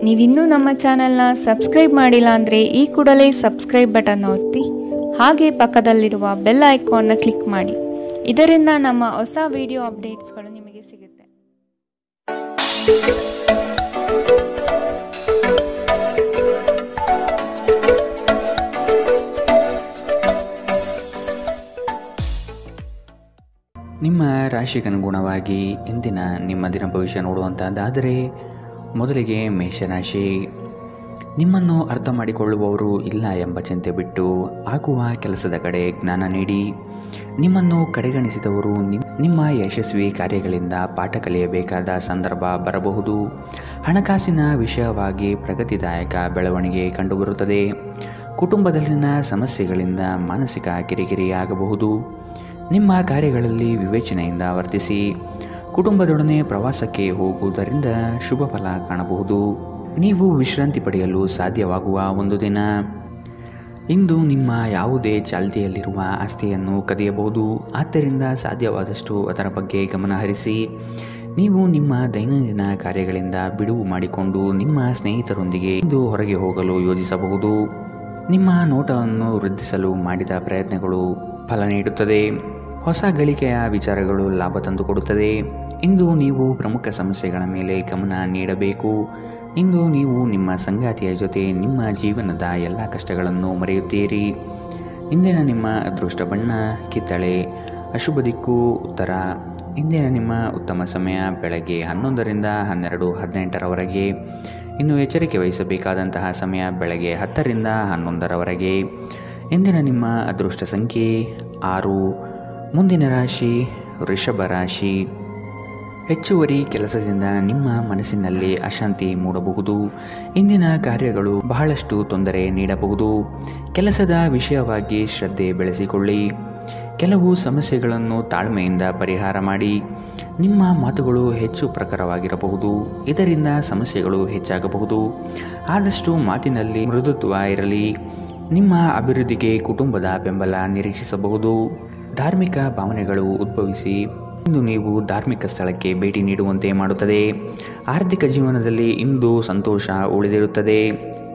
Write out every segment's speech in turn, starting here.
ನೀವಿನ್ನೂ ನಮ್ಮ ಚಾನೆಲ್ನ ಸಬ್ಸ್ಕ್ರೈಬ್ ಮಾಡಿಲ್ಲ ಅಂದರೆ ಈ ಕೂಡಲೇ ಸಬ್ಸ್ಕ್ರೈಬ್ ಬಟನ್ ಒತ್ತಿ ಹಾಗೆ ಪಕ್ಕದಲ್ಲಿರುವ ಬೆಲ್ ಐಕಾನ್ನ ಕ್ಲಿಕ್ ಮಾಡಿ. ಇದರಿಂದ ನಮ್ಮ ಹೊಸ ವಿಡಿಯೋ ಅಪ್ಡೇಟ್ಸ್ಗಳು ನಿಮಗೆ ಸಿಗುತ್ತೆ. ನಿಮ್ಮ ರಾಶಿಗನುಗುಣವಾಗಿ ಇಂದಿನ ನಿಮ್ಮ ದಿನ ಭವಿಷ್ಯ ನೋಡುವಂಥದ್ದಾದರೆ ಮೊದಲಿಗೆ ಮೇಷರಾಶಿ. ನಿಮ್ಮನ್ನು ಅರ್ಥ ಮಾಡಿಕೊಳ್ಳುವವರು ಇಲ್ಲ ಎಂಬ ಚಿಂತೆ ಬಿಟ್ಟು ಆಗುವ ಕೆಲಸದ ಕಡೆ ಜ್ಞಾನ ನೀಡಿ. ನಿಮ್ಮನ್ನು ಕಡೆಗಣಿಸಿದವರು ನಿಮ್ಮ ಯಶಸ್ವಿ ಕಾರ್ಯಗಳಿಂದ ಪಾಠ ಕಲಿಯಬೇಕಾದ ಸಂದರ್ಭ ಬರಬಹುದು. ಹಣಕಾಸಿನ ವಿಷಯವಾಗಿ ಪ್ರಗತಿದಾಯಕ ಬೆಳವಣಿಗೆ ಕಂಡುಬರುತ್ತದೆ. ಕುಟುಂಬದಲ್ಲಿನ ಸಮಸ್ಯೆಗಳಿಂದ ಮಾನಸಿಕ ಕಿರಿಕಿರಿ ಆಗಬಹುದು. ನಿಮ್ಮ ಕಾರ್ಯಗಳಲ್ಲಿ ವಿವೇಚನೆಯಿಂದ ವರ್ತಿಸಿ. ಕುಟುಂಬದೊಡನೆ ಪ್ರವಾಸಕ್ಕೆ ಹೋಗುವುದರಿಂದ ಶುಭ ಫಲ ಕಾಣಬಹುದು. ನೀವು ವಿಶ್ರಾಂತಿ ಪಡೆಯಲು ಸಾಧ್ಯವಾಗುವ ಒಂದು ದಿನ. ಇಂದು ನಿಮ್ಮ ಯಾವುದೇ ಚಾಲ್ತಿಯಲ್ಲಿರುವ ಆಸ್ತಿಯನ್ನು ಕದಿಯಬಹುದು. ಆದ್ದರಿಂದ ಸಾಧ್ಯವಾದಷ್ಟು ಅದರ ಬಗ್ಗೆ ಗಮನ ಹರಿಸಿ. ನೀವು ನಿಮ್ಮ ದೈನಂದಿನ ಕಾರ್ಯಗಳಿಂದ ಬಿಡುವು ಮಾಡಿಕೊಂಡು ನಿಮ್ಮ ಸ್ನೇಹಿತರೊಂದಿಗೆ ಇಂದು ಹೊರಗೆ ಹೋಗಲು ಯೋಜಿಸಬಹುದು. ನಿಮ್ಮ ನೋಟವನ್ನು ವೃದ್ಧಿಸಲು ಮಾಡಿದ ಪ್ರಯತ್ನಗಳು ಫಲ ನೀಡುತ್ತದೆ. ಹೊಸ ಗಳಿಕೆಯ ವಿಚಾರಗಳು ಲಾಭ ತಂದುಕೊಡುತ್ತದೆ. ಇಂದು ನೀವು ಪ್ರಮುಖ ಸಮಸ್ಯೆಗಳ ಮೇಲೆ ಗಮನ ನೀಡಬೇಕು. ಇಂದು ನೀವು ನಿಮ್ಮ ಸಂಗಾತಿಯ ಜೊತೆ ನಿಮ್ಮ ಜೀವನದ ಎಲ್ಲ ಕಷ್ಟಗಳನ್ನು ಮರೆಯುತ್ತೀರಿ. ಇಂದಿನ ನಿಮ್ಮ ಅದೃಷ್ಟ ಬಣ್ಣ ಕಿತ್ತಳೆ. ಅಶುಭ ದಿಕ್ಕು ಉತ್ತರ. ಇಂದಿನ ನಿಮ್ಮ ಉತ್ತಮ ಸಮಯ ಬೆಳಗ್ಗೆ 11ರಿಂದ 12:18ರವರೆಗೆ. ಇನ್ನು ಎಚ್ಚರಿಕೆ ವಹಿಸಬೇಕಾದಂತಹ ಸಮಯ ಬೆಳಗ್ಗೆ 10ರಿಂದ 11ರವರೆಗೆ. ಇಂದಿನ ನಿಮ್ಮ ಅದೃಷ್ಟ ಸಂಖ್ಯೆ 6. ಮುಂದಿನ ರಾಶಿ ವೃಷಭ ರಾಶಿ. ಹೆಚ್ಚುವರಿ ಕೆಲಸದಿಂದ ನಿಮ್ಮ ಮನಸ್ಸಿನಲ್ಲಿ ಅಶಾಂತಿ ಮೂಡಬಹುದು. ಇಂದಿನ ಕಾರ್ಯಗಳು ಬಹಳಷ್ಟು ತೊಂದರೆ ನೀಡಬಹುದು. ಕೆಲಸದ ವಿಷಯವಾಗಿ ಶ್ರದ್ಧೆ ಬೆಳೆಸಿಕೊಳ್ಳಿ. ಕೆಲವು ಸಮಸ್ಯೆಗಳನ್ನು ತಾಳ್ಮೆಯಿಂದ ಪರಿಹಾರ ಮಾಡಿ. ನಿಮ್ಮ ಮಾತುಗಳು ಹೆಚ್ಚು ಪ್ರಖರವಾಗಿರಬಹುದು. ಇದರಿಂದ ಸಮಸ್ಯೆಗಳು ಹೆಚ್ಚಾಗಬಹುದು. ಆದಷ್ಟು ಮಾತಿನಲ್ಲಿ ಮೃದುತ್ವ ಇರಲಿ. ನಿಮ್ಮ ಅಭಿವೃದ್ಧಿಗೆ ಕುಟುಂಬದ ಬೆಂಬಲ ನಿರೀಕ್ಷಿಸಬಹುದು. ಧಾರ್ಮಿಕ ಭಾವನೆಗಳು ಉದ್ಭವಿಸಿ ಇಂದು ನೀವು ಧಾರ್ಮಿಕ ಸ್ಥಳಕ್ಕೆ ಭೇಟಿ ನೀಡುವಂತೆ ಮಾಡುತ್ತದೆ. ಆರ್ಥಿಕ ಜೀವನದಲ್ಲಿ ಇಂದು ಸಂತೋಷ ಉಳಿದಿರುತ್ತದೆ.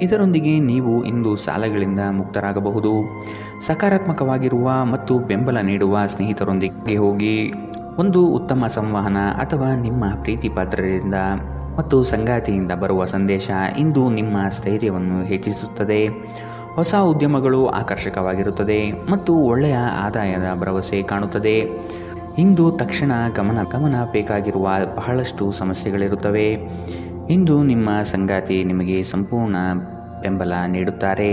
ಇದರೊಂದಿಗೆ ನೀವು ಇಂದು ಸಾಲಗಳಿಂದ ಮುಕ್ತರಾಗಬಹುದು. ಸಕಾರಾತ್ಮಕವಾಗಿರುವ ಮತ್ತು ಬೆಂಬಲ ನೀಡುವ ಸ್ನೇಹಿತರೊಂದಿಗೆ ಹೋಗಿ. ಒಂದು ಉತ್ತಮ ಸಂವಹನ ಅಥವಾ ನಿಮ್ಮ ಪ್ರೀತಿ ಪಾತ್ರರಿಂದ ಮತ್ತು ಸಂಗಾತಿಯಿಂದ ಬರುವ ಸಂದೇಶ ಇಂದು ನಿಮ್ಮ ಸ್ಥೈರ್ಯವನ್ನು ಹೆಚ್ಚಿಸುತ್ತದೆ. ಹೊಸ ಉದ್ಯಮಗಳು ಆಕರ್ಷಕವಾಗಿರುತ್ತದೆ ಮತ್ತು ಒಳ್ಳೆಯ ಆದಾಯದ ಭರವಸೆ ಕಾಣುತ್ತದೆ. ಇಂದು ತಕ್ಷಣ ಗಮನ ಬೇಕಾಗಿರುವ ಬಹಳಷ್ಟು ಸಮಸ್ಯೆಗಳಿರುತ್ತವೆ. ಇಂದು ನಿಮ್ಮ ಸಂಗಾತಿ ನಿಮಗೆ ಸಂಪೂರ್ಣ ಬೆಂಬಲ ನೀಡುತ್ತಾರೆ.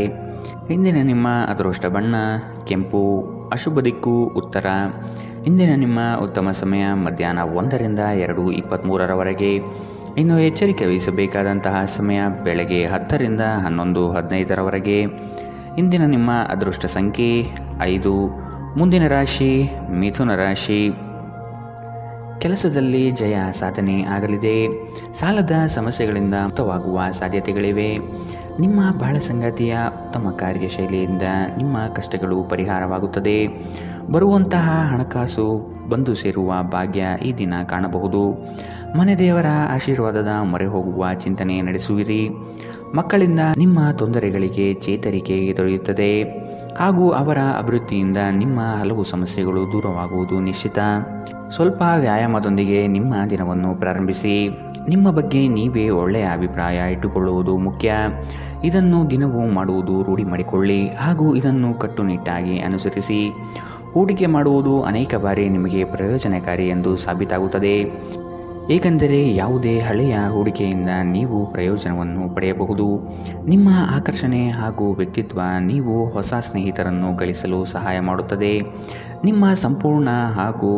ಇಂದಿನ ನಿಮ್ಮ ಅದೃಷ್ಟ ಬಣ್ಣ ಕೆಂಪು. ಅಶುಭ ದಿಕ್ಕು ಉತ್ತರ. ಇಂದಿನ ನಿಮ್ಮ ಉತ್ತಮ ಸಮಯ ಮಧ್ಯಾಹ್ನ 1ರಿಂದ 2:23ರವರೆಗೆ. ಇನ್ನು ಎಚ್ಚರಿಕೆ ವಹಿಸಬೇಕಾದಂತಹ ಸಮಯ ಬೆಳಗ್ಗೆ 10ರಿಂದ 11:15ರವರೆಗೆ. ಇಂದಿನ ನಿಮ್ಮ ಅದೃಷ್ಟ ಸಂಖ್ಯೆ 5. ಮುಂದಿನ ರಾಶಿ ಮಿಥುನ ರಾಶಿ. ಕೆಲಸದಲ್ಲಿ ಜಯ ಸಾಧನೆ ಆಗಲಿದೆ. ಸಾಲದ ಸಮಸ್ಯೆಗಳಿಂದ ಮುಕ್ತವಾಗುವ ಸಾಧ್ಯತೆಗಳಿವೆ. ನಿಮ್ಮ ಬಾಳ ಸಂಗಾತಿಯ ಉತ್ತಮ ಕಾರ್ಯಶೈಲಿಯಿಂದ ನಿಮ್ಮ ಕಷ್ಟಗಳು ಪರಿಹಾರವಾಗುತ್ತದೆ. ಬರುವಂತಹ ಹಣಕಾಸು ಬಂದು ಸೇರುವ ಭಾಗ್ಯ ಈ ದಿನ ಕಾಣಬಹುದು. ಮನೆ ದೇವರ ಆಶೀರ್ವಾದದ ಮೊರೆ ಹೋಗುವ ಚಿಂತನೆ ನಡೆಸುವಿರಿ. ಮಕ್ಕಳಿಂದ ನಿಮ್ಮ ತೊಂದರೆಗಳಿಗೆ ಚೇತರಿಕೆ ದೊರೆಯುತ್ತದೆ ಹಾಗೂ ಅವರ ಅಭಿವೃದ್ಧಿಯಿಂದ ನಿಮ್ಮ ಹಲವು ಸಮಸ್ಯೆಗಳು ದೂರವಾಗುವುದು ನಿಶ್ಚಿತ. ಸ್ವಲ್ಪ ವ್ಯಾಯಾಮದೊಂದಿಗೆ ನಿಮ್ಮ ದಿನವನ್ನು ಪ್ರಾರಂಭಿಸಿ. ನಿಮ್ಮ ಬಗ್ಗೆ ನೀವೇ ಒಳ್ಳೆಯ ಅಭಿಪ್ರಾಯ ಇಟ್ಟುಕೊಳ್ಳುವುದು ಮುಖ್ಯ. ಇದನ್ನು ದಿನವೂ ಮಾಡುವುದು ರೂಢಿ ಮಾಡಿಕೊಳ್ಳಿ ಹಾಗೂ ಇದನ್ನು ಕಟ್ಟುನಿಟ್ಟಾಗಿ ಅನುಸರಿಸಿ. ಹೂಡಿಕೆ ಮಾಡುವುದು ಅನೇಕ ಬಾರಿ ನಿಮಗೆ ಪ್ರಯೋಜನಕಾರಿ ಎಂದು ಸಾಬೀತಾಗುತ್ತದೆ. ಏಕೆಂದರೆ ಯಾವುದೇ ಹಳೆಯ ಹೂಡಿಕೆಯಿಂದ ನೀವು ಪ್ರಯೋಜನವನ್ನು ಪಡೆಯಬಹುದು. ನಿಮ್ಮ ಆಕರ್ಷಣೆ ಹಾಗೂ ವ್ಯಕ್ತಿತ್ವ ನೀವು ಹೊಸ ಸ್ನೇಹಿತರನ್ನು ಗಳಿಸಲು ಸಹಾಯ ಮಾಡುತ್ತದೆ. ನಿಮ್ಮ ಸಂಪೂರ್ಣ ಹಾಗೂ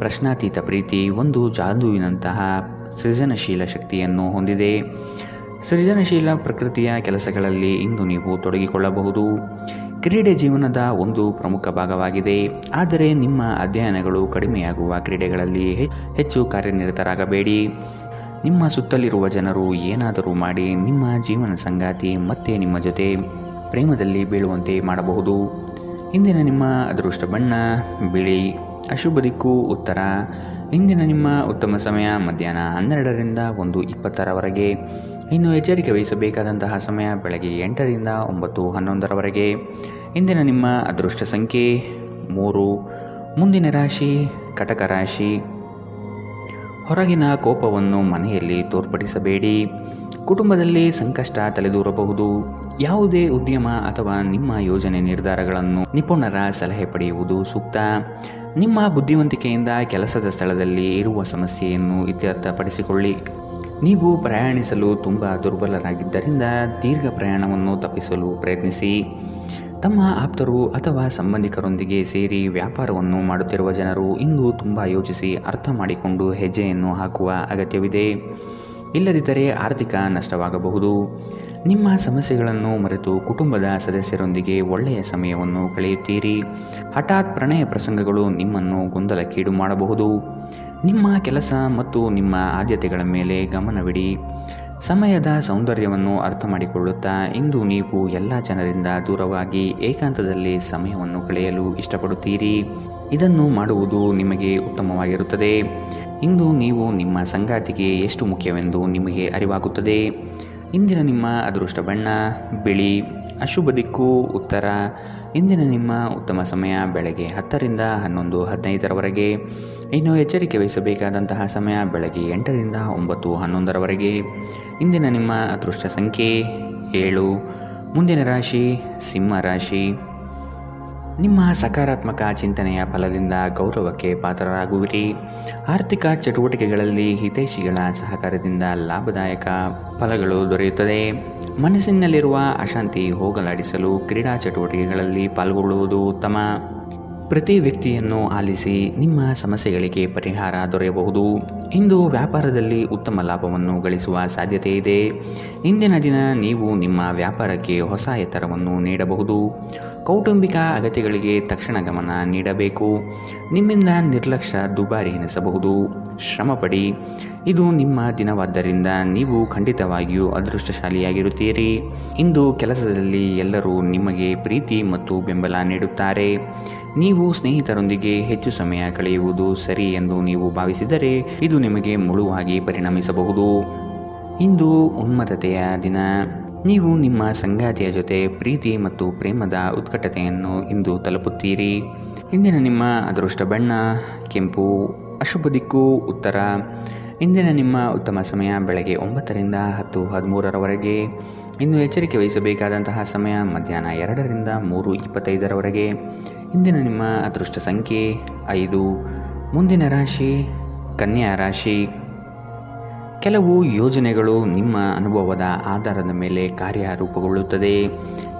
ಪ್ರಶ್ನಾತೀತ ಪ್ರೀತಿ ಒಂದು ಜಾದುವಿನಂತಹ ಸೃಜನಶೀಲ ಶಕ್ತಿಯನ್ನು ಹೊಂದಿದೆ. ಸೃಜನಶೀಲ ಪ್ರಕೃತಿಯ ಕೆಲಸಗಳಲ್ಲಿ ಇಂದು ನೀವು ತೊಡಗಿಕೊಳ್ಳಬಹುದು. ಕ್ರೀಡೆ ಜೀವನದ ಒಂದು ಪ್ರಮುಖ ಭಾಗವಾಗಿದೆ. ಆದರೆ ನಿಮ್ಮ ಅಧ್ಯಯನಗಳು ಕಡಿಮೆಯಾಗುವ ಕ್ರೀಡೆಗಳಲ್ಲಿ ಹೆಚ್ಚು ಕಾರ್ಯನಿರತರಾಗಬೇಡಿ. ನಿಮ್ಮ ಸುತ್ತಲಿರುವ ಜನರು ಏನಾದರೂ ಮಾಡಿ ನಿಮ್ಮ ಜೀವನ ಸಂಗಾತಿ ಮತ್ತೆ ನಿಮ್ಮ ಜೊತೆ ಪ್ರೇಮದಲ್ಲಿ ಬೀಳುವಂತೆ ಮಾಡಬಹುದು. ಇಂದಿನ ನಿಮ್ಮ ಅದೃಷ್ಟ ಬಣ್ಣ ಬಿಳಿ. ಅಶುಭ ದಿಕ್ಕು ಉತ್ತರ. ಇಂದಿನ ನಿಮ್ಮ ಉತ್ತಮ ಸಮಯ ಮಧ್ಯಾಹ್ನ 12ರಿಂದ 1:20ರವರೆಗೆ. ಇನ್ನು ಎಚ್ಚರಿಕೆ ವಹಿಸಬೇಕಾದಂತಹ ಸಮಯ ಬೆಳಗ್ಗೆ 8ರಿಂದ 9:11ರವರೆಗೆ. ಇಂದಿನ ನಿಮ್ಮ ಅದೃಷ್ಟ ಸಂಖ್ಯೆ 3. ಮುಂದಿನ ರಾಶಿ ಕಟಕ ರಾಶಿ. ಹೊರಗಿನ ಕೋಪವನ್ನು ಮನೆಯಲ್ಲಿ ತೋರ್ಪಡಿಸಬೇಡಿ. ಕುಟುಂಬದಲ್ಲಿ ಸಂಕಷ್ಟ ತಲೆದೂರಬಹುದು. ಯಾವುದೇ ಉದ್ಯಮ ಅಥವಾ ನಿಮ್ಮ ಯೋಜನೆ ನಿರ್ಧಾರಗಳನ್ನು ನಿಪುಣರ ಸಲಹೆ ಪಡೆಯುವುದು ಸೂಕ್ತ. ನಿಮ್ಮ ಬುದ್ಧಿವಂತಿಕೆಯಿಂದ ಕೆಲಸದ ಸ್ಥಳದಲ್ಲಿ ಇರುವ ಸಮಸ್ಯೆಯನ್ನು ಇತ್ಯರ್ಥಪಡಿಸಿಕೊಳ್ಳಿ. ನೀವು ಪ್ರಯಾಣಿಸಲು ತುಂಬ ದುರ್ಬಲರಾಗಿದ್ದರಿಂದ ದೀರ್ಘ ಪ್ರಯಾಣವನ್ನು ತಪ್ಪಿಸಲು ಪ್ರಯತ್ನಿಸಿ. ತಮ್ಮ ಆಪ್ತರು ಅಥವಾ ಸಂಬಂಧಿಕರೊಂದಿಗೆ ಸೇರಿ ವ್ಯಾಪಾರವನ್ನು ಮಾಡುತ್ತಿರುವ ಜನರು ಇಂದು ತುಂಬ ಯೋಚಿಸಿ ಅರ್ಥ ಮಾಡಿಕೊಂಡು ಹೆಜ್ಜೆಯನ್ನು ಹಾಕುವ ಅಗತ್ಯವಿದೆ. ಇಲ್ಲದಿದ್ದರೆ ಆರ್ಥಿಕ ನಷ್ಟವಾಗಬಹುದು. ನಿಮ್ಮ ಸಮಸ್ಯೆಗಳನ್ನು ಮರೆತು ಕುಟುಂಬದ ಸದಸ್ಯರೊಂದಿಗೆ ಒಳ್ಳೆಯ ಸಮಯವನ್ನು ಕಳೆಯುತ್ತೀರಿ. ಹಠಾತ್ ಪ್ರಣಯ ಪ್ರಸಂಗಗಳು ನಿಮ್ಮನ್ನು ಗೊಂದಲಕ್ಕೀಡು ಮಾಡಬಹುದು. ನಿಮ್ಮ ಕೆಲಸ ಮತ್ತು ನಿಮ್ಮ ಆದ್ಯತೆಗಳ ಮೇಲೆ ಗಮನವಿಡಿ. ಸಮಯದ ಸೌಂದರ್ಯವನ್ನು ಅರ್ಥ ಮಾಡಿಕೊಳ್ಳುತ್ತಾ ಇಂದು ನೀವು ಎಲ್ಲ ಜನರಿಂದ ದೂರವಾಗಿ ಏಕಾಂತದಲ್ಲಿ ಸಮಯವನ್ನು ಕಳೆಯಲು ಇಷ್ಟಪಡುತ್ತೀರಿ. ಇದನ್ನು ಮಾಡುವುದು ನಿಮಗೆ ಉತ್ತಮವಾಗಿರುತ್ತದೆ. ಇಂದು ನೀವು ನಿಮ್ಮ ಸಂಗಾತಿಗೆ ಎಷ್ಟು ಮುಖ್ಯವೆಂದು ನಿಮಗೆ ಅರಿವಾಗುತ್ತದೆ. ಇಂದಿನ ನಿಮ್ಮ ಅದೃಷ್ಟ ಬಣ್ಣ ಬಿಳಿ. ಅಶುಭ ದಿಕ್ಕು ಉತ್ತರ. ಇಂದಿನ ನಿಮ್ಮ ಉತ್ತಮ ಸಮಯ ಬೆಳಗ್ಗೆ 10ರಿಂದ 11:15ರವರೆಗೆ. ಇನ್ನು ಎಚ್ಚರಿಕೆ ವಹಿಸಬೇಕಾದಂತಹ ಸಮಯ ಬೆಳಗ್ಗೆ 8ರಿಂದ 9:11ರವರೆಗೆ. ಇಂದಿನ ನಿಮ್ಮ ಅದೃಷ್ಟ ಸಂಖ್ಯೆ 7. ಮುಂದಿನ ರಾಶಿ ಸಿಂಹ ರಾಶಿ. ನಿಮ್ಮ ಸಕಾರಾತ್ಮಕ ಚಿಂತನೆಯ ಫಲದಿಂದ ಗೌರವಕ್ಕೆ ಪಾತ್ರರಾಗುವಿರಿ. ಆರ್ಥಿಕ ಚಟುವಟಿಕೆಗಳಲ್ಲಿ ಹಿತೈಷಿಗಳ ಸಹಕಾರದಿಂದ ಲಾಭದಾಯಕ ಫಲಗಳು ದೊರೆಯುತ್ತದೆ. ಮನಸ್ಸಿನಲ್ಲಿರುವ ಅಶಾಂತಿ ಹೋಗಲಾಡಿಸಲು ಕ್ರೀಡಾ ಚಟುವಟಿಕೆಗಳಲ್ಲಿ ಪಾಲ್ಗೊಳ್ಳುವುದು ಉತ್ತಮ. ಪ್ರತಿ ವ್ಯಕ್ತಿಯನ್ನು ಆಲಿಸಿ ನಿಮ್ಮ ಸಮಸ್ಯೆಗಳಿಗೆ ಪರಿಹಾರ ದೊರೆಯಬಹುದು. ಇಂದು ವ್ಯಾಪಾರದಲ್ಲಿ ಉತ್ತಮ ಲಾಭವನ್ನು ಗಳಿಸುವ ಸಾಧ್ಯತೆ ಇದೆ. ಇಂದಿನ ದಿನ ನೀವು ನಿಮ್ಮ ವ್ಯಾಪಾರಕ್ಕೆ ಹೊಸ ಎತ್ತರವನ್ನು ನೀಡಬಹುದು. ಕೌಟುಂಬಿಕ ಅಗತ್ಯಗಳಿಗೆ ತಕ್ಷಣ ಗಮನ ನೀಡಬೇಕು. ನಿಮ್ಮಿಂದ ನಿರ್ಲಕ್ಷ್ಯ ದುಬಾರಿ ಎನಿಸಬಹುದು. ಶ್ರಮಪಡಿ. ಇದು ನಿಮ್ಮ ದಿನವಾದ್ದರಿಂದ ನೀವು ಖಂಡಿತವಾಗಿಯೂ ಅದೃಷ್ಟಶಾಲಿಯಾಗಿರುತ್ತೀರಿ. ಇಂದು ಕೆಲಸದಲ್ಲಿ ಎಲ್ಲರೂ ನಿಮಗೆ ಪ್ರೀತಿ ಮತ್ತು ಬೆಂಬಲ ನೀಡುತ್ತಾರೆ. ನೀವು ಸ್ನೇಹಿತರೊಂದಿಗೆ ಹೆಚ್ಚು ಸಮಯ ಕಳೆಯುವುದು ಸರಿ ಎಂದು ನೀವು ಭಾವಿಸಿದರೆ ಇದು ನಿಮಗೆ ಮುಳುವಾಗಿ ಪರಿಣಮಿಸಬಹುದು. ಇಂದು ಉನ್ಮತ್ತತೆಯ ದಿನ. ನೀವು ನಿಮ್ಮ ಸಂಗಾತಿಯ ಜೊತೆ ಪ್ರೀತಿ ಮತ್ತು ಪ್ರೇಮದ ಉತ್ಕಟತೆಯನ್ನು ಇಂದು ತಲುಪುತ್ತೀರಿ. ಇಂದಿನ ನಿಮ್ಮ ಅದೃಷ್ಟ ಬಣ್ಣ ಕೆಂಪು. ಅಶುಭ ದಿಕ್ಕು ಉತ್ತರ. ಇಂದಿನ ನಿಮ್ಮ ಉತ್ತಮ ಸಮಯ ಬೆಳಗ್ಗೆ 9ರಿಂದ 10:13ರವರೆಗೆ. ಇನ್ನು ಎಚ್ಚರಿಕೆ ವಹಿಸಬೇಕಾದಂತಹ ಸಮಯ ಮಧ್ಯಾಹ್ನ 2ರಿಂದ 3:25ರವರೆಗೆ. ಇಂದಿನ ನಿಮ್ಮ ಅದೃಷ್ಟ ಸಂಖ್ಯೆ 5. ಮುಂದಿನ ರಾಶಿ ಕನ್ಯಾ ರಾಶಿ. ಕೆಲವು ಯೋಜನೆಗಳು ನಿಮ್ಮ ಅನುಭವದ ಆಧಾರದ ಮೇಲೆ ಕಾರ್ಯರೂಪಗೊಳ್ಳುತ್ತದೆ.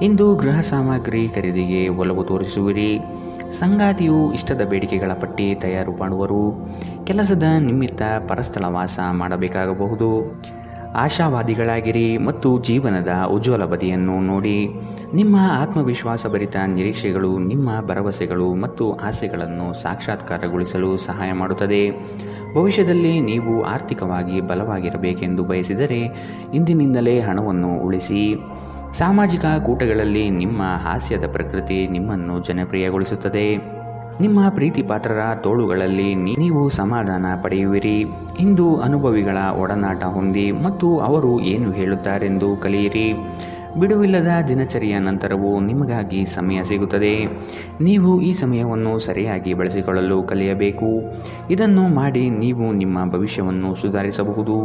ಇಂದು ಗೃಹ ಸಾಮಗ್ರಿ ಖರೀದಿಗೆ ಒಲವು ತೋರಿಸುವಿರಿ. ಸಂಗಾತಿಯು ಇಷ್ಟದ ಬೇಡಿಕೆಗಳ ಪಟ್ಟಿ ತಯಾರು ಮಾಡುವರು. ಕೆಲಸದ ನಿಮಿತ್ತ ಪರಸ್ಥಳವಾಸ ಮಾಡಬೇಕಾಗಬಹುದು. ಆಶಾವಾದಿಗಳಾಗಿರಿ ಮತ್ತು ಜೀವನದ ಉಜ್ವಲ ಬದಿಯನ್ನು ನೋಡಿ. ನಿಮ್ಮ ಆತ್ಮವಿಶ್ವಾಸಭರಿತ ನಿರೀಕ್ಷೆಗಳು ನಿಮ್ಮ ಭರವಸೆಗಳು ಮತ್ತು ಆಸೆಗಳನ್ನು ಸಾಕ್ಷಾತ್ಕಾರಗೊಳಿಸಲು ಸಹಾಯ ಮಾಡುತ್ತದೆ. ಭವಿಷ್ಯದಲ್ಲಿ ನೀವು ಆರ್ಥಿಕವಾಗಿ ಬಲವಾಗಿರಬೇಕೆಂದು ಬಯಸಿದರೆ ಇಂದಿನಿಂದಲೇ ಹಣವನ್ನು ಉಳಿಸಿ. ಸಾಮಾಜಿಕ ಕೂಟಗಳಲ್ಲಿ ನಿಮ್ಮ ಹಾಸ್ಯದ ಪ್ರಕೃತಿ ನಿಮ್ಮನ್ನು ಜನಪ್ರಿಯಗೊಳಿಸುತ್ತದೆ. ನಿಮ್ಮ ಪ್ರೀತಿ ಪಾತ್ರರ ತೋಳುಗಳಲ್ಲಿ ನೀವು ಸಮಾಧಾನ ಪಡೆಯುವಿರಿ. ಇಂದು ಅನುಭವಿಗಳ ಒಡನಾಟ ಹೊಂದಿ ಮತ್ತು ಅವರು ಏನು ಹೇಳುತ್ತಾರೆಂದು ಕಲಿಯಿರಿ. ಬಿಡುವಿಲ್ಲದ ದಿನಚರಿಯ ನಂತರವೂ ನಿಮಗಾಗಿ ಸಮಯ ಸಿಗುತ್ತದೆ. ನೀವು ಈ ಸಮಯವನ್ನು ಸರಿಯಾಗಿ ಬಳಸಿಕೊಳ್ಳಲು ಕಲಿಯಬೇಕು. ಇದನ್ನು ಮಾಡಿ ನೀವು ನಿಮ್ಮ ಭವಿಷ್ಯವನ್ನು ಸುಧಾರಿಸಬಹುದು.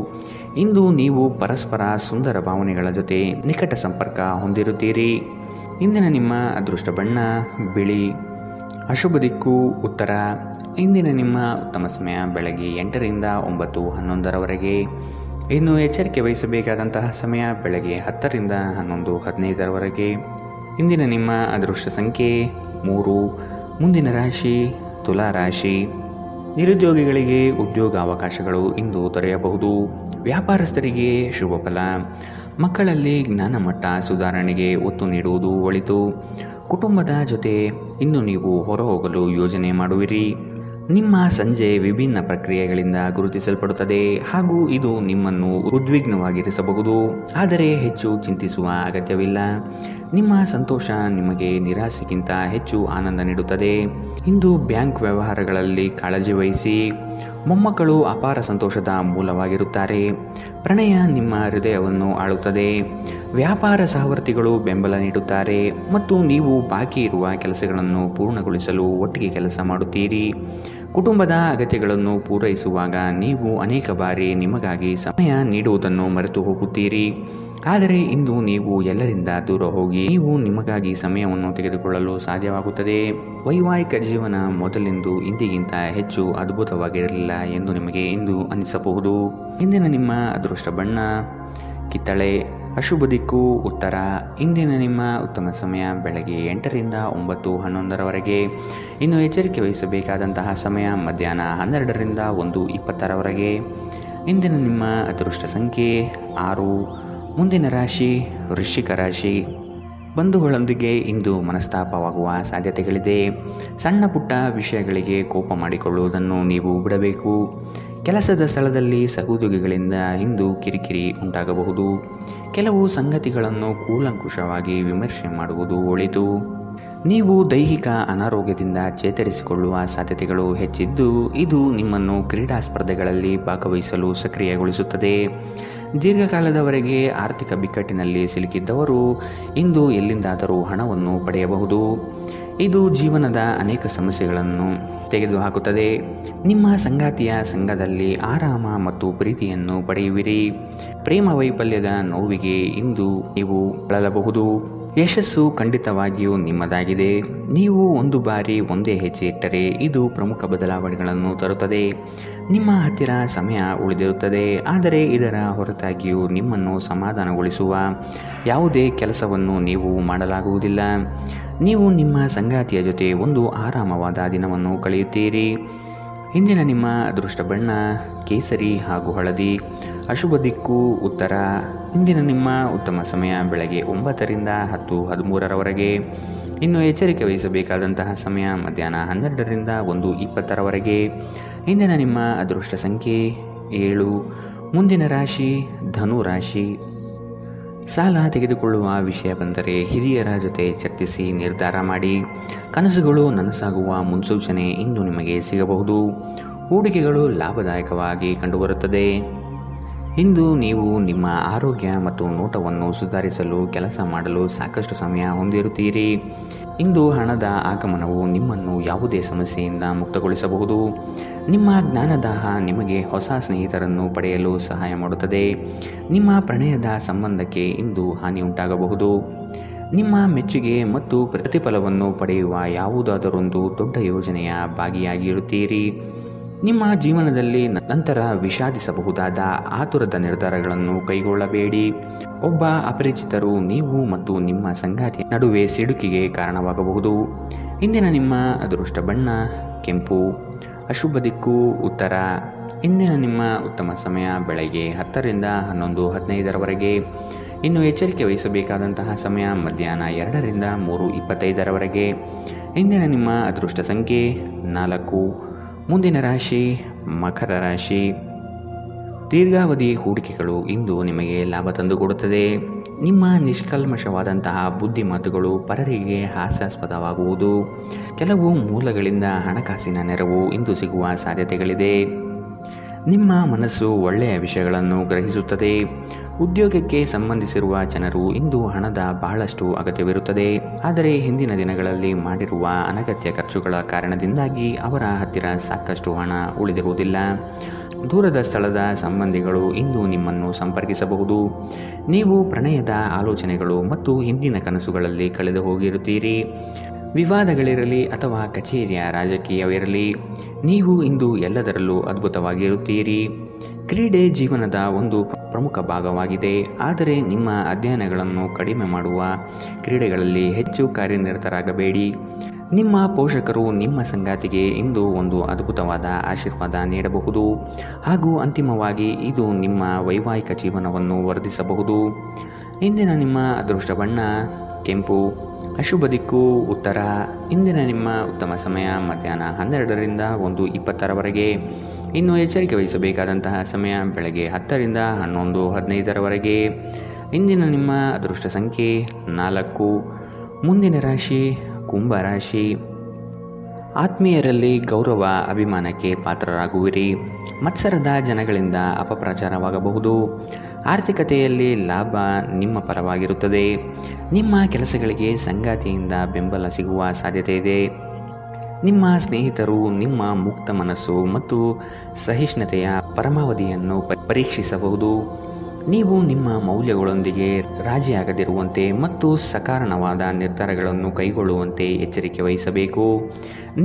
ಇಂದು ನೀವು ಪರಸ್ಪರ ಸುಂದರ ಭಾವನೆಗಳ ಜೊತೆ ನಿಕಟ ಸಂಪರ್ಕ ಹೊಂದಿರುತ್ತೀರಿ. ಇಂದಿನ ನಿಮ್ಮ ಅದೃಷ್ಟ ಬಣ್ಣ ಬಿಳಿ. ಅಶುಭ ದಿಕ್ಕು ಉತ್ತರ. ಇಂದಿನ ನಿಮ್ಮ ಉತ್ತಮ ಸಮಯ ಬೆಳಗ್ಗೆ 8ರಿಂದ 9:11ರವರೆಗೆ. ಇನ್ನು ಎಚ್ಚರಿಕೆ ವಹಿಸಬೇಕಾದಂತಹ ಸಮಯ ಬೆಳಗ್ಗೆ 10ರಿಂದ 11:15ರವರೆಗೆ. ಇಂದಿನ ನಿಮ್ಮ ಅದೃಷ್ಟ ಸಂಖ್ಯೆ 3. ಮುಂದಿನ ರಾಶಿ ತುಲಾ ರಾಶಿ. ನಿರುದ್ಯೋಗಿಗಳಿಗೆ ಉದ್ಯೋಗ ಅವಕಾಶಗಳು ಇಂದು ದೊರೆಯಬಹುದು. ವ್ಯಾಪಾರಸ್ಥರಿಗೆ ಶುಭ ಫಲ. ಮಕ್ಕಳಲ್ಲಿ ಜ್ಞಾನಮಟ್ಟ ಸುಧಾರಣೆಗೆ ಒತ್ತು ನೀಡುವುದು ಒಳಿತು. ಕುಟುಂಬದ ಜೊತೆ ಇಂದು ನೀವು ಹೊರಹೋಗಲು ಯೋಜನೆ ಮಾಡುವಿರಿ. ನಿಮ್ಮ ಸಂಜೆ ವಿಭಿನ್ನ ಪ್ರಕ್ರಿಯೆಗಳಿಂದ ಗುರುತಿಸಲ್ಪಡುತ್ತದೆ ಹಾಗೂ ಇದು ನಿಮ್ಮನ್ನು ಉದ್ವಿಗ್ನವಾಗಿರಿಸಬಹುದು, ಆದರೆ ಹೆಚ್ಚು ಚಿಂತಿಸುವ ಅಗತ್ಯವಿಲ್ಲ. ನಿಮ್ಮ ಸಂತೋಷ ನಿಮಗೆ ನಿರಾಸೆಗಿಂತ ಹೆಚ್ಚು ಆನಂದ ನೀಡುತ್ತದೆ. ಇಂದು ಬ್ಯಾಂಕ್ ವ್ಯವಹಾರಗಳಲ್ಲಿ ಕಾಳಜಿ ವಹಿಸಿ. ಮೊಮ್ಮಕ್ಕಳು ಅಪಾರ ಸಂತೋಷದ ಮೂಲವಾಗಿರುತ್ತಾರೆ. ಪ್ರಣಯ ನಿಮ್ಮ ಹೃದಯವನ್ನು ಆಳುತ್ತದೆ. ವ್ಯಾಪಾರ ಸಹವರ್ತಿಗಳು ಬೆಂಬಲ ನೀಡುತ್ತಾರೆ ಮತ್ತು ನೀವು ಬಾಕಿ ಇರುವ ಕೆಲಸಗಳನ್ನು ಪೂರ್ಣಗೊಳಿಸಲು ಒಟ್ಟಿಗೆ ಕೆಲಸ ಮಾಡುತ್ತೀರಿ. ಕುಟುಂಬದ ಅಗತ್ಯಗಳನ್ನು ಪೂರೈಸುವಾಗ ನೀವು ಅನೇಕ ಬಾರಿ ನಿಮಗಾಗಿ ಸಮಯ ನೀಡುವುದನ್ನು ಮರೆತು ಹೋಗುತ್ತೀರಿ. ಆದರೆ ಇಂದು ನೀವು ಎಲ್ಲರಿಂದ ದೂರ ಹೋಗಿ ನೀವು ನಿಮಗಾಗಿ ಸಮಯವನ್ನು ತೆಗೆದುಕೊಳ್ಳಲು ಸಾಧ್ಯವಾಗುತ್ತದೆ. ವೈವಾಹಿಕ ಜೀವನ ಮೊದಲೆಂದು ಇಂದಿಗಿಂತ ಹೆಚ್ಚು ಅದ್ಭುತವಾಗಿರಲಿಲ್ಲ ಎಂದು ನಿಮಗೆ ಇಂದು ಅನಿಸಬಹುದು. ಇಂದಿನ ನಿಮ್ಮ ಅದೃಷ್ಟ ಬಣ್ಣ ಕಿತ್ತಳೆ. ಅಶುಭ ದಿಕ್ಕು ಉತ್ತರ. ಇಂದಿನ ನಿಮ್ಮ ಉತ್ತಮ ಸಮಯ ಬೆಳಗ್ಗೆ 8ರಿಂದ 9:11ರವರೆಗೆ. ಇನ್ನು ಎಚ್ಚರಿಕೆ ವಹಿಸಬೇಕಾದಂತಹ ಸಮಯ ಮಧ್ಯಾಹ್ನ 12ರಿಂದ 1:20ರವರೆಗೆ. ಇಂದಿನ ನಿಮ್ಮ ಅದೃಷ್ಟ ಸಂಖ್ಯೆ 6. ಮುಂದಿನ ರಾಶಿ ವೃಶ್ಚಿಕ ರಾಶಿ. ಬಂಧುಗಳೊಂದಿಗೆ ಇಂದು ಮನಸ್ತಾಪವಾಗುವ ಸಾಧ್ಯತೆಗಳಿದೆ. ಸಣ್ಣ ಪುಟ್ಟ ವಿಷಯಗಳಿಗೆ ಕೋಪ ಮಾಡಿಕೊಳ್ಳುವುದನ್ನು ನೀವು ಬಿಡಬೇಕು. ಕೆಲಸದ ಸ್ಥಳದಲ್ಲಿ ಸಹೋದ್ಯೋಗಿಗಳಿಂದ ಇಂದು ಕಿರಿಕಿರಿ ಉಂಟಾಗಬಹುದು. ಕೆಲವು ಸಂಗತಿಗಳನ್ನು ಕೂಲಂಕುಷವಾಗಿ ವಿಮರ್ಶೆ ಮಾಡುವುದು ಒಳಿತು. ನೀವು ದೈಹಿಕ ಅನಾರೋಗ್ಯದಿಂದ ಚೇತರಿಸಿಕೊಳ್ಳುವ ಸಾಧ್ಯತೆಗಳು ಹೆಚ್ಚಿದ್ದು, ಇದು ನಿಮ್ಮನ್ನು ಕ್ರೀಡಾ ಸ್ಪರ್ಧೆಗಳಲ್ಲಿ ಭಾಗವಹಿಸಲು ಸಕ್ರಿಯಗೊಳಿಸುತ್ತದೆ. ದೀರ್ಘಕಾಲದವರೆಗೆ ಆರ್ಥಿಕ ಬಿಕ್ಕಟ್ಟಿನಲ್ಲಿ ಸಿಲುಕಿದ್ದವರು ಇಂದು ಎಲ್ಲಿಂದಾದರೂ ಹಣವನ್ನು ಪಡೆಯಬಹುದು. ಇದು ಜೀವನದ ಅನೇಕ ಸಮಸ್ಯೆಗಳನ್ನು ತೆಗೆದುಹಾಕುತ್ತದೆ. ನಿಮ್ಮ ಸಂಗಾತಿಯ ಸಂಘದಲ್ಲಿ ಆರಾಮ ಮತ್ತು ಪ್ರೀತಿಯನ್ನು ಪಡೆಯುವಿರಿ. ಪ್ರೇಮ ವೈಫಲ್ಯದ ನೋವಿಗೆ ಇಂದು ನೀವು ಬಳಲಬಹುದು. ಯಶಸ್ಸು ಖಂಡಿತವಾಗಿಯೂ ನಿಮ್ಮದಾಗಿದೆ. ನೀವು ಒಂದು ಬಾರಿ ಒಂದೇ ಹೆಜ್ಜೆ ಇಟ್ಟರೆ ಇದು ಪ್ರಮುಖ ಬದಲಾವಣೆಗಳನ್ನು ತರುತ್ತದೆ. ನಿಮ್ಮ ಹತ್ತಿರ ಸಮಯ ಉಳಿದಿರುತ್ತದೆ, ಆದರೆ ಇದರ ಹೊರತಾಗಿಯೂ ನಿಮ್ಮನ್ನು ಸಮಾಧಾನಗೊಳಿಸುವ ಯಾವುದೇ ಕೆಲಸವನ್ನು ನೀವು ಮಾಡಲಾಗುವುದಿಲ್ಲ. ನೀವು ನಿಮ್ಮ ಸಂಗಾತಿಯ ಜೊತೆ ಒಂದು ಆರಾಮವಾದ ದಿನವನ್ನು ಕಳೆಯುತ್ತೀರಿ. ಇಂದಿನ ನಿಮ್ಮ ಅದೃಷ್ಟ ಬಣ್ಣ ಕೇಸರಿ ಹಾಗೂ ಹಳದಿ. ಅಶುಭ ದಿಕ್ಕು ಉತ್ತರ. ಇಂದಿನ ನಿಮ್ಮ ಉತ್ತಮ ಸಮಯ ಬೆಳಗ್ಗೆ 9ರಿಂದ 10:13ರವರೆಗೆ. ಇನ್ನು ಎಚ್ಚರಿಕೆ ವಹಿಸಬೇಕಾದಂತಹ ಸಮಯ ಮಧ್ಯಾಹ್ನ 12ರಿಂದ 1:20ರವರೆಗೆ. ಇಂದಿನ ನಿಮ್ಮ ಅದೃಷ್ಟ ಸಂಖ್ಯೆ 7. ಮುಂದಿನ ರಾಶಿ ಧನು ರಾಶಿ. ಸಾಲ ತೆಗೆದುಕೊಳ್ಳುವ ವಿಷಯ ಬಂದರೆ ಹಿರಿಯರ ಜೊತೆ ಚರ್ಚಿಸಿ ನಿರ್ಧಾರ ಮಾಡಿ. ಕನಸುಗಳು ನನಸಾಗುವ ಮುನ್ಸೂಚನೆ ಇಂದು ನಿಮಗೆ ಸಿಗಬಹುದು. ಹೂಡಿಕೆಗಳು ಲಾಭದಾಯಕವಾಗಿ ಕಂಡುಬರುತ್ತದೆ. ಇಂದು ನೀವು ನಿಮ್ಮ ಆರೋಗ್ಯ ಮತ್ತು ನೋಟವನ್ನು ಸುಧಾರಿಸಲು ಕೆಲಸ ಮಾಡಲು ಸಾಕಷ್ಟು ಸಮಯ ಹೊಂದಿರುತ್ತೀರಿ. ಇಂದು ಹಣದ ಆಗಮನವು ನಿಮ್ಮನ್ನು ಯಾವುದೇ ಸಮಸ್ಯೆಯಿಂದ ಮುಕ್ತಗೊಳಿಸಬಹುದು. ನಿಮ್ಮ ಜ್ಞಾನದಾಹ ನಿಮಗೆ ಹೊಸ ಸ್ನೇಹಿತರನ್ನು ಪಡೆಯಲು ಸಹಾಯ ಮಾಡುತ್ತದೆ. ನಿಮ್ಮ ಪ್ರಣಯದ ಸಂಬಂಧಕ್ಕೆ ಇಂದು ಹಾನಿ ಉಂಟಾಗಬಹುದು. ನಿಮ್ಮ ಮೆಚ್ಚುಗೆ ಮತ್ತು ಪ್ರತಿಫಲವನ್ನು ಪಡೆಯುವ ಯಾವುದಾದರೊಂದು ದೊಡ್ಡ ಯೋಜನೆಯ ಭಾಗಿಯಾಗಿರುತ್ತೀರಿ. ನಿಮ್ಮ ಜೀವನದಲ್ಲಿ ನಂತರ ವಿಷಾದಿಸಬಹುದಾದ ಆತುರದ ನಿರ್ಧಾರಗಳನ್ನು ಕೈಗೊಳ್ಳಬೇಡಿ. ಒಬ್ಬ ಅಪರಿಚಿತರು ನೀವು ಮತ್ತು ನಿಮ್ಮ ಸಂಗಾತಿಯ ನಡುವೆ ಸಿಡುಕಿಗೆ ಕಾರಣವಾಗಬಹುದು. ಇಂದಿನ ನಿಮ್ಮ ಅದೃಷ್ಟ ಬಣ್ಣ ಕೆಂಪು. ಅಶುಭ ದಿಕ್ಕು ಉತ್ತರ. ಇಂದಿನ ನಿಮ್ಮ ಉತ್ತಮ ಸಮಯ ಬೆಳಗ್ಗೆ 10ರಿಂದ 11:15ರವರೆಗೆ. ಇನ್ನು ಎಚ್ಚರಿಕೆ ವಹಿಸಬೇಕಾದಂತಹ ಸಮಯ ಮಧ್ಯಾಹ್ನ 2ರಿಂದ 3:25ರವರೆಗೆ. ಇಂದಿನ ನಿಮ್ಮ ಅದೃಷ್ಟ ಸಂಖ್ಯೆ 4. ಮುಂದಿನ ರಾಶಿ ಮಕರ ರಾಶಿ. ದೀರ್ಘಾವಧಿ ಹೂಡಿಕೆಗಳು ಇಂದು ನಿಮಗೆ ಲಾಭ ತಂದುಕೊಡುತ್ತದೆ. ನಿಮ್ಮ ನಿಷ್ಕಲ್ಮಶವಾದಂತಹ ಬುದ್ಧಿಮಾತುಗಳು ಪರರಿಗೆ ಹಾಸ್ಯಾಸ್ಪದವಾಗುವುದು. ಕೆಲವು ಮೂಲಗಳಿಂದ ಹಣಕಾಸಿನ ನೆರವು ಇಂದು ಸಿಗುವ ಸಾಧ್ಯತೆಗಳಿದೆ. ನಿಮ್ಮ ಮನಸ್ಸು ಒಳ್ಳೆಯ ವಿಷಯಗಳನ್ನು ಗ್ರಹಿಸುತ್ತದೆ. ಉದ್ಯೋಗಕ್ಕೆ ಸಂಬಂಧಿಸಿರುವ ಜನರು ಇಂದು ಹಣದ ಬಹಳಷ್ಟು ಅಗತ್ಯವಿರುತ್ತದೆ. ಆದರೆ ಹಿಂದಿನ ದಿನಗಳಲ್ಲಿ ಮಾಡಿರುವ ಅನಗತ್ಯ ಖರ್ಚುಗಳ ಕಾರಣದಿಂದಾಗಿ ಅವರ ಹತ್ತಿರ ಸಾಕಷ್ಟು ಹಣ ಉಳಿದಿರುವುದಿಲ್ಲ. ದೂರದ ಸ್ಥಳದ ಸಂಬಂಧಿಗಳು ಇಂದು ನಿಮ್ಮನ್ನು ಸಂಪರ್ಕಿಸಬಹುದು. ನೀವು ಪ್ರಣಯದ ಆಲೋಚನೆಗಳು ಮತ್ತು ಹಿಂದಿನ ಕನಸುಗಳಲ್ಲಿ ಕಳೆದು ಹೋಗಿರುತ್ತೀರಿ. ವಿವಾದಗಳಿರಲಿ ಅಥವಾ ಕಚೇರಿಯ ರಾಜಕೀಯವಿರಲಿ, ನೀವು ಇಂದು ಎಲ್ಲದರಲ್ಲೂ ಅದ್ಭುತವಾಗಿರುತ್ತೀರಿ. ಕ್ರೀಡೆ ಜೀವನದ ಒಂದು ಪ್ರಮುಖ ಭಾಗವಾಗಿದೆ, ಆದರೆ ನಿಮ್ಮ ಅಧ್ಯಯನಗಳನ್ನು ಕಡಿಮೆ ಮಾಡುವ ಕ್ರೀಡೆಗಳಲ್ಲಿ ಹೆಚ್ಚು ಕಾರ್ಯನಿರತರಾಗಬೇಡಿ. ನಿಮ್ಮ ಪೋಷಕರು ನಿಮ್ಮ ಸಂಗಾತಿಗೆ ಇಂದು ಒಂದು ಅದ್ಭುತವಾದ ಆಶೀರ್ವಾದ ನೀಡಬಹುದು ಹಾಗೂ ಅಂತಿಮವಾಗಿ ಇದು ನಿಮ್ಮ ವೈವಾಹಿಕ ಜೀವನವನ್ನು ವರ್ಧಿಸಬಹುದು. ಇಂದಿನ ನಿಮ್ಮ ಅದೃಷ್ಟ ಬಣ್ಣ ಕೆಂಪು. ಅಶುಭ ದಿಕ್ಕು ಉತ್ತರ. ಇಂದಿನ ನಿಮ್ಮ ಉತ್ತಮ ಸಮಯ ಮಧ್ಯಾಹ್ನ 12ರಿಂದ 1:20ರವರೆಗೆ. ಇನ್ನು ಎಚ್ಚರಿಕೆ ವಹಿಸಬೇಕಾದಂತಹ ಸಮಯ ಬೆಳಗ್ಗೆ 10ರಿಂದ 11:15ರವರೆಗೆ. ಇಂದಿನ ನಿಮ್ಮ ಅದೃಷ್ಟ ಸಂಖ್ಯೆ 4. ಮುಂದಿನ ರಾಶಿ ಕುಂಭರಾಶಿ. ಆತ್ಮೀಯರಲ್ಲಿ ಗೌರವ ಅಭಿಮಾನಕ್ಕೆ ಪಾತ್ರರಾಗುವಿರಿ. ಮತ್ಸರದ ಜನಗಳಿಂದ ಅಪಪ್ರಚಾರವಾಗಬಹುದು. ಆರ್ಥಿಕತೆಯಲ್ಲಿ ಲಾಭ ನಿಮ್ಮ ಪರವಾಗಿರುತ್ತದೆ. ನಿಮ್ಮ ಕೆಲಸಗಳಿಗೆ ಸಂಗಾತಿಯಿಂದ ಬೆಂಬಲ ಸಿಗುವ ಸಾಧ್ಯತೆ ಇದೆ. ನಿಮ್ಮ ಸ್ನೇಹಿತರು ನಿಮ್ಮ ಮುಕ್ತ ಮನಸ್ಸು ಮತ್ತು ಸಹಿಷ್ಣುತೆಯ ಪರಮಾವಧಿಯನ್ನು ಪರೀಕ್ಷಿಸಬಹುದು. ನೀವು ನಿಮ್ಮ ಮೌಲ್ಯಗಳೊಂದಿಗೆ ರಾಜಿಯಾಗದಿರುವಂತೆ ಮತ್ತು ಸಕಾರಣವಾದ ನಿರ್ಧಾರಗಳನ್ನು ಕೈಗೊಳ್ಳುವಂತೆ ಎಚ್ಚರಿಕೆ ವಹಿಸಬೇಕು.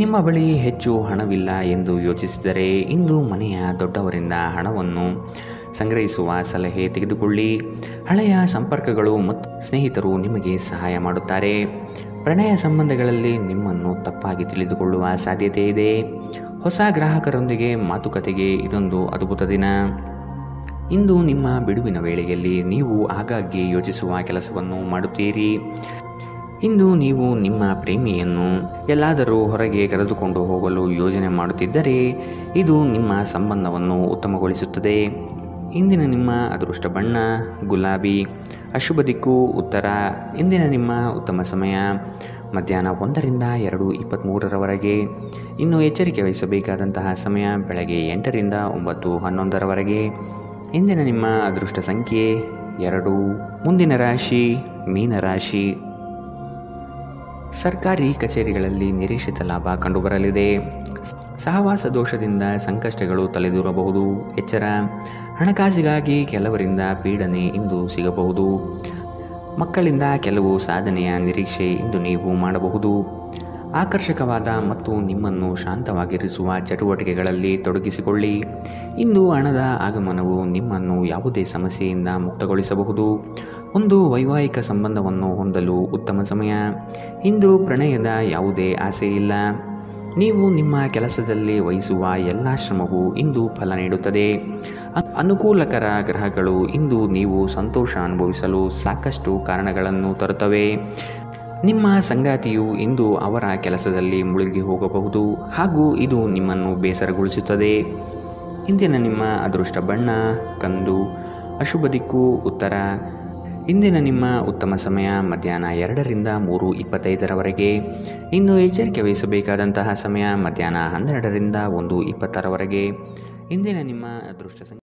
ನಿಮ್ಮ ಬಳಿ ಹೆಚ್ಚು ಹಣವಿಲ್ಲ ಎಂದು ಯೋಚಿಸಿದರೆ ಇಂದು ಮನೆಯ ದೊಡ್ಡವರಿಂದ ಹಣವನ್ನು ಸಂಗ್ರಹಿಸುವ ಸಲಹೆ ತೆಗೆದುಕೊಳ್ಳಿ. ಹಳೆಯ ಸಂಪರ್ಕಗಳು ಮತ್ತು ಸ್ನೇಹಿತರು ನಿಮಗೆ ಸಹಾಯ ಮಾಡುತ್ತಾರೆ. ಪ್ರಣಯ ಸಂಬಂಧಗಳಲ್ಲಿ ನಿಮ್ಮನ್ನು ತಪ್ಪಾಗಿ ತಿಳಿದುಕೊಳ್ಳುವ ಸಾಧ್ಯತೆ ಇದೆ. ಹೊಸ ಗ್ರಾಹಕರೊಂದಿಗೆ ಮಾತುಕತೆಗೆ ಇದೊಂದು ಅದ್ಭುತ ದಿನ. ಇಂದು ನಿಮ್ಮ ಬಿಡುವಿನ ವೇಳೆಯಲ್ಲಿ ನೀವು ಆಗಾಗ್ಗೆ ಯೋಚಿಸುವ ಕೆಲಸವನ್ನು ಮಾಡುತ್ತೀರಿ. ಇಂದು ನೀವು ನಿಮ್ಮ ಪ್ರೇಮಿಯನ್ನು ಎಲ್ಲಾದರೂ ಹೊರಗೆ ಕರೆದುಕೊಂಡು ಹೋಗಲು ಯೋಜನೆ ಮಾಡುತ್ತಿದ್ದರೆ ಇದು ನಿಮ್ಮ ಸಂಬಂಧವನ್ನು ಉತ್ತಮಗೊಳಿಸುತ್ತದೆ. ಇಂದಿನ ನಿಮ್ಮ ಅದೃಷ್ಟ ಬಣ್ಣ ಗುಲಾಬಿ. ಅಶುಭ ದಿಕ್ಕು ಉತ್ತರ. ಇಂದಿನ ನಿಮ್ಮ ಉತ್ತಮ ಸಮಯ ಮಧ್ಯಾಹ್ನ 1ರಿಂದ 2:23ರವರೆಗೆ. ಇನ್ನು ಎಚ್ಚರಿಕೆ ವಹಿಸಬೇಕಾದಂತಹ ಸಮಯ ಬೆಳಗ್ಗೆ 8ರಿಂದ 9:11ರವರೆಗೆ. ಇಂದಿನ ನಿಮ್ಮ ಅದೃಷ್ಟ ಸಂಖ್ಯೆ 2. ಮುಂದಿನ ರಾಶಿ ಮೀನರಾಶಿ. ಸರ್ಕಾರಿ ಕಚೇರಿಗಳಲ್ಲಿ ನಿರೀಕ್ಷಿತ ಲಾಭ ಕಂಡುಬರಲಿದೆ. ಸಹವಾಸ ದೋಷದಿಂದ ಸಂಕಷ್ಟಗಳು ತಲೆದೂರಬಹುದು. ಎಚ್ಚರ. ಹಣಕಾಸಿಗಾಗಿ ಕೆಲವರಿಂದ ಪೀಡನೆ ಇಂದು ಸಿಗಬಹುದು. ಮಕ್ಕಳಿಂದ ಕೆಲವು ಸಾಧನೆಯ ನಿರೀಕ್ಷೆ ಇಂದು ನೀವು ಮಾಡಬಹುದು. ಆಕರ್ಷಕವಾದ ಮತ್ತು ನಿಮ್ಮನ್ನು ಶಾಂತವಾಗಿರಿಸುವ ಚಟುವಟಿಕೆಗಳಲ್ಲಿ ತೊಡಗಿಸಿಕೊಳ್ಳಿ. ಇಂದು ಹಣದ ಆಗಮನವು ನಿಮ್ಮನ್ನು ಯಾವುದೇ ಸಮಸ್ಯೆಯಿಂದ ಮುಕ್ತಗೊಳಿಸಬಹುದು. ಒಂದು ವೈವಾಹಿಕ ಸಂಬಂಧವನ್ನು ಹೊಂದಲು ಉತ್ತಮ ಸಮಯ. ಇಂದು ಪ್ರಣಯದ ಯಾವುದೇ ಆಸೆ ಇಲ್ಲ. ನೀವು ನಿಮ್ಮ ಕೆಲಸದಲ್ಲಿ ವಹಿಸುವ ಎಲ್ಲ ಶ್ರಮವು ಇಂದು ಫಲ ನೀಡುತ್ತದೆ. ಅನುಕೂಲಕರ ಗ್ರಹಗಳು ಇಂದು ನೀವು ಸಂತೋಷ ಅನುಭವಿಸಲು ಸಾಕಷ್ಟು ಕಾರಣಗಳನ್ನು ತರುತ್ತವೆ. ನಿಮ್ಮ ಸಂಗಾತಿಯು ಇಂದು ಅವರ ಕೆಲಸದಲ್ಲಿ ಮುಳುಗಿ ಹೋಗಬಹುದು ಹಾಗೂ ಇದು ನಿಮ್ಮನ್ನು ಬೇಸರಗೊಳಿಸುತ್ತದೆ. ಇಂದಿನ ನಿಮ್ಮ ಅದೃಷ್ಟ ಬಣ್ಣ ಕಂದು. ಅಶುಭ ದಿಕ್ಕು ಉತ್ತರ. ಇಂದಿನ ನಿಮ್ಮ ಉತ್ತಮ ಸಮಯ ಮಧ್ಯಾಹ್ನ 2ರಿಂದ 3:25ರವರೆಗೆ. ಇನ್ನು ಎಚ್ಚರಿಕೆ ವಹಿಸಬೇಕಾದಂತಹ ಸಮಯ ಮಧ್ಯಾಹ್ನ 12ರಿಂದ 1:20ರವರೆಗೆ. ಇಂದಿನ ನಿಮ್ಮ ಅದೃಷ್ಟ